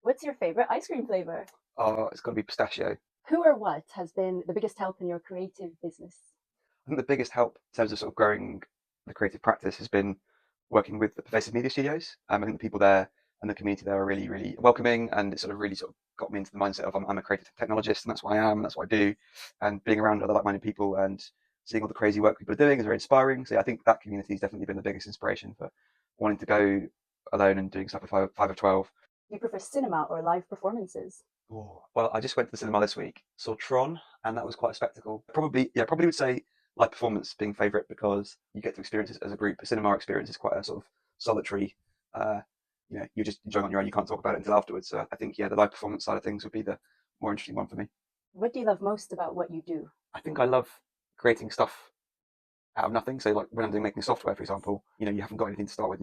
What's your favorite ice cream flavor? Oh, it's got to be pistachio. Who or what has been the biggest help in your creative business? I think the biggest help in terms of sort of growing the creative practice has been working with the Pervasive Media Studios. I think the people there and the community there are really, really welcoming, and it sort of really sort of got me into the mindset of I'm a creative technologist, and that's what I am, and that's what I do. And being around other like-minded people and seeing all the crazy work people are doing is very inspiring. So yeah, I think that community has definitely been the biggest inspiration for wanting to go alone and doing stuff with five of 12. Do you prefer cinema or live performances? Oh, well, I just went to the cinema this week, saw Tron, and that was quite a spectacle. Probably would say live performance being favourite because you get to experience it as a group. A cinema experience is quite a sort of solitary, uh, you're just enjoying on your own. You can't talk about it until afterwards. So I think, yeah, the live performance side of things would be the more interesting one for me. What do you love most about what you do? I think I love creating stuff out of nothing. So like when I'm doing making software, for example, you haven't got anything to start with.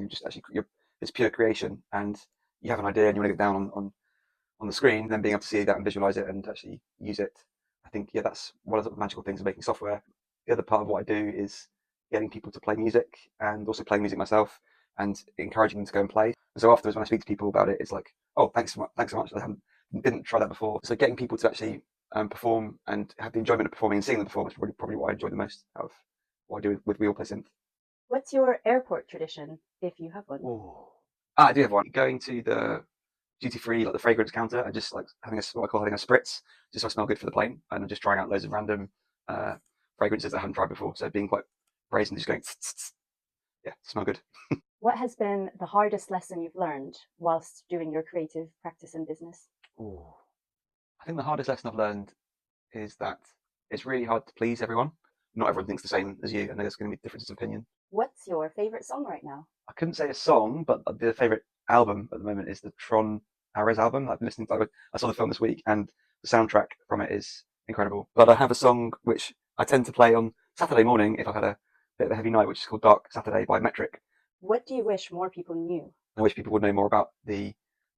It's pure creation, and you have an idea and you want to get down on the screen, then being able to see that and visualize it and actually use it. I think, yeah, that's one of the magical things of making software. The other part of what I do is getting people to play music and also playing music myself and encouraging them to go and play. And so afterwards, when I speak to people about it, it's like, oh, thanks so much. Didn't try that before. So getting people to actually perform and have the enjoyment of performing and seeing them perform is probably what I enjoy the most out of what I do with We All Play Synth. What's your airport tradition, if you have one? Oh, I do have one. Going to the duty free, like the fragrance counter, and just like having what I call having a spritz, just so I smell good for the plane, and I'm just trying out loads of random uh, fragrances that I haven't tried before. So being quite brazen, just going, tss, tss, tss. Yeah, smell good. What has been the hardest lesson you've learned whilst doing your creative practice and business? Ooh. I think the hardest lesson I've learned is that it's really hard to please everyone. Not everyone thinks the same as you, and there's going to be differences of opinion. What's your favorite song right now? I couldn't say a song, but the favorite album at the moment is the Tron Ares album. I've been listening to. I saw the film this week, and the soundtrack from it is incredible. But I have a song which I tend to play on Saturday morning if I've had a bit of a heavy night, which is called Dark Saturday by Metric. What do you wish more people knew? I wish people would know more about the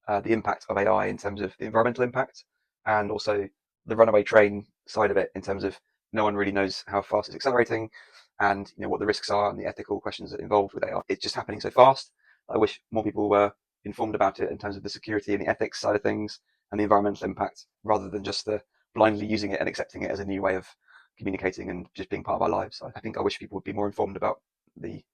impact of AI in terms of the environmental impact and also the runaway train side of it in terms of no one really knows how fast it's accelerating and what the risks are and the ethical questions that are involved with AI. It's just happening so fast. I wish more people were informed about it in terms of the security and the ethics side of things and the environmental impact rather than just the blindly using it and accepting it as a new way of communicating and just being part of our lives. I think I wish people would be more informed about the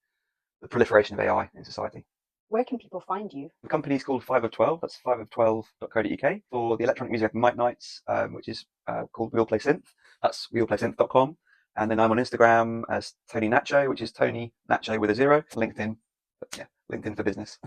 the proliferation of AI in society. Where can people find you? The company's called 5 of 12. That's 5of12.co.uk for the electronic music Might Nights, which is called We All Play Synth. That's weallplaysynth.com. And then I'm on Instagram as Tony Nacho, which is Tony Nacho with a zero. LinkedIn, but yeah, LinkedIn for business.